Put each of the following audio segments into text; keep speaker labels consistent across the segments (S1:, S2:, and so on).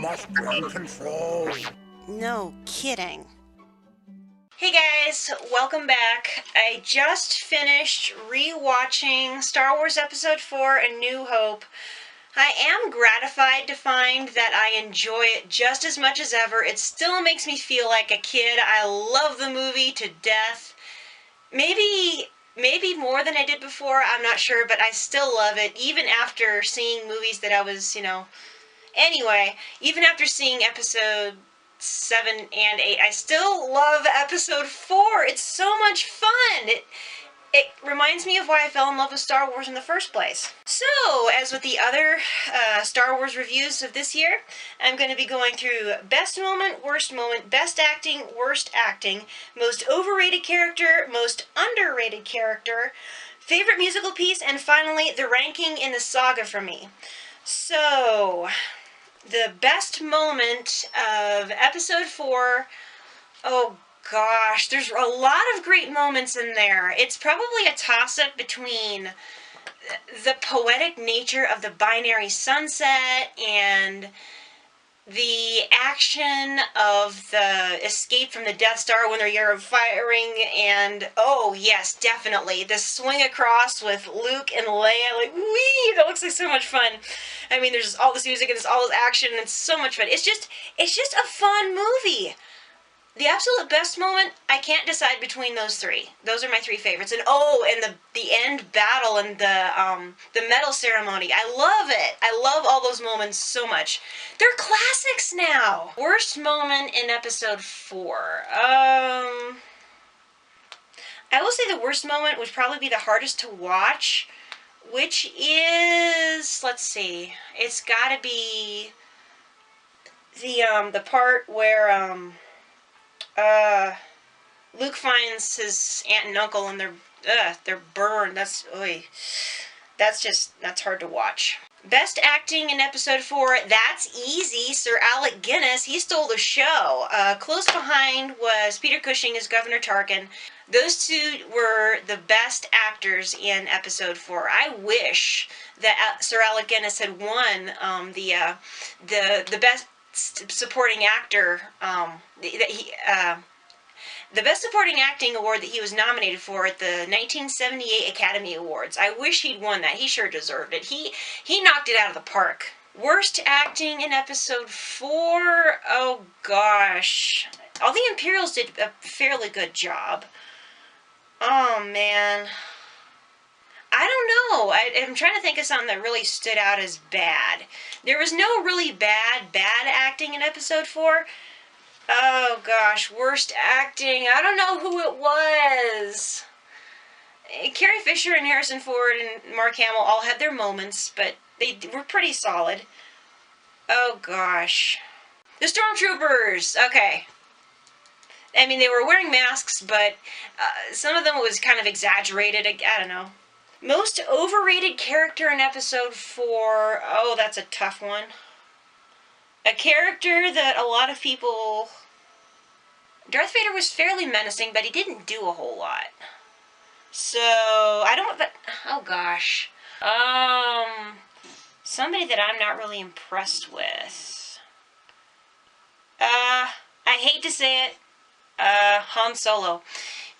S1: must bring control.
S2: No kidding.
S3: Hey guys, welcome back. I just finished re-watching Star Wars Episode 4 A New Hope. I am gratified to find that I enjoy it just as much as ever. It still makes me feel like a kid. I love the movie to death. Maybe more than I did before, I'm not sure, but I still love it, even after seeing movies that I was, Anyway, even after seeing Episode 7 and 8, I still love Episode 4. It's so much fun. It reminds me of why I fell in love with Star Wars in the first place. So, as with the other Star Wars reviews of this year, I'm going to be going through best moment, best acting, worst acting, most overrated character, most underrated character, favorite musical piece, and finally, the ranking in the saga for me. So, the best moment of Episode 4, oh gosh, there's a lot of great moments in there. It's probably a toss-up between the poetic nature of the binary sunset and the action of the escape from the Death Star when they're firing, and oh yes, definitely the swing across with Luke and Leia, like wee, that looks like so much fun. I mean, there's all this music and there's all this action and it's so much fun. It's just a fun movie. The absolute best moment, I can't decide between those three. Those are my three favorites. And the end battle and the medal ceremony. I love it. I love all those moments so much. They're classics now. Worst moment in Episode 4. I will say the worst moment would probably be the hardest to watch, which is, let's see, it's gotta be the part where Luke finds his aunt and uncle and they're burned. That's hard to watch. Best acting in Episode 4, that's easy. Sir Alec Guinness, he stole the show. Close behind was Peter Cushing as Governor Tarkin. Those two were the best actors in Episode 4. I wish that Sir Alec Guinness had won the best supporting actor the best supporting acting award that he was nominated for at the 1978 Academy Awards. I wish he'd won that. He sure deserved it. He knocked it out of the park. Worst acting in Episode 4, oh gosh, all the Imperials did a fairly good job. Oh man, I don't know. I'm trying to think of something that really stood out as bad. There was no really bad acting in Episode 4. Oh gosh, worst acting. I don't know who it was. Carrie Fisher and Harrison Ford and Mark Hamill all had their moments, but they were pretty solid. Oh gosh. The Stormtroopers! Okay. I mean, they were wearing masks, but some of them was kind of exaggerated. I don't know. Most overrated character in Episode 4. Oh, that's a tough one. A character that a lot of people... Darth Vader was fairly menacing, but he didn't do a whole lot. So, I don't... But, oh gosh. Somebody that I'm not really impressed with. I hate to say it. Han Solo.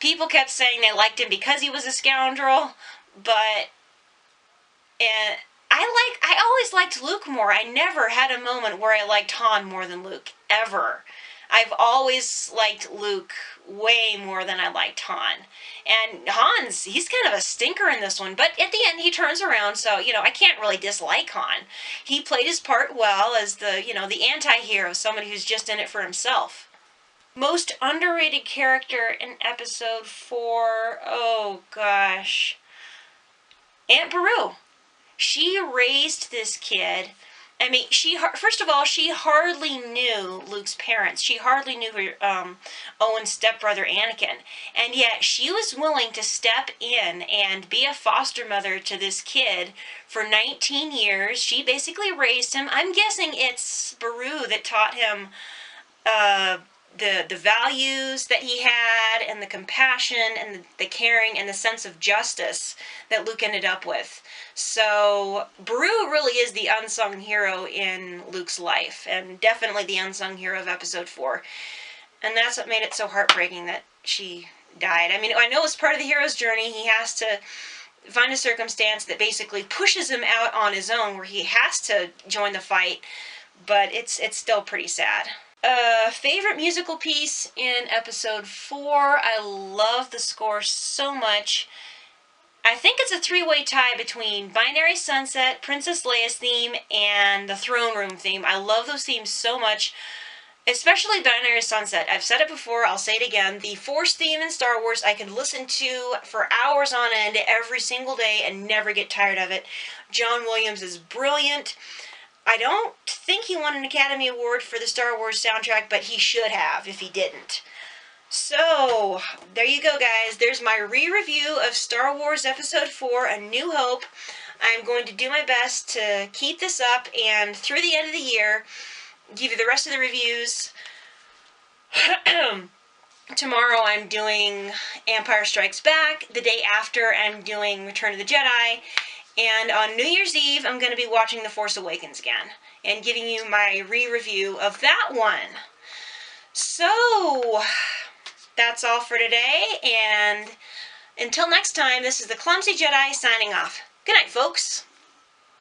S3: People kept saying they liked him because he was a scoundrel, but... I always liked Luke more. I never had a moment where I liked Han more than Luke, ever. I've always liked Luke way more than I liked Han. And he's kind of a stinker in this one, but at the end he turns around, so, I can't really dislike Han. He played his part well as the anti-hero, somebody who's just in it for himself. Most underrated character in Episode 4, oh gosh. Aunt Beru. She raised this kid. I mean, first of all, she hardly knew Luke's parents. She hardly knew her, Owen's stepbrother, Anakin. And yet, she was willing to step in and be a foster mother to this kid for 19 years. She basically raised him. I'm guessing it's Beru that taught him, the values that he had, and the compassion, and the caring, and the sense of justice that Luke ended up with. So Beru really is the unsung hero in Luke's life, and definitely the unsung hero of episode 4. And that's what made it so heartbreaking that she died. I mean, I know it's part of the hero's journey. He has to find a circumstance that basically pushes him out on his own, where he has to join the fight, but it's still pretty sad. Favorite musical piece in episode 4. I love the score so much. I think it's a three-way tie between Binary Sunset, Princess Leia's theme, and the Throne Room theme. I love those themes so much, especially Binary Sunset. I've said it before, I'll say it again. The Force theme in Star Wars I could listen to for hours on end every single day and never get tired of it. John Williams is brilliant. I don't think he won an Academy Award for the Star Wars soundtrack, but he should have if he didn't. So, there you go, guys. There's my re-review of Star Wars Episode 4, A New Hope. I'm going to do my best to keep this up, and through the end of the year, give you the rest of the reviews. Tomorrow I'm doing Empire Strikes Back. The day after I'm doing Return of the Jedi. And on New Year's Eve, I'm going to be watching The Force Awakens again and giving you my re-review of that one. So, that's all for today, and until next time, this is the Clumsy Jedi signing off. Good night, folks.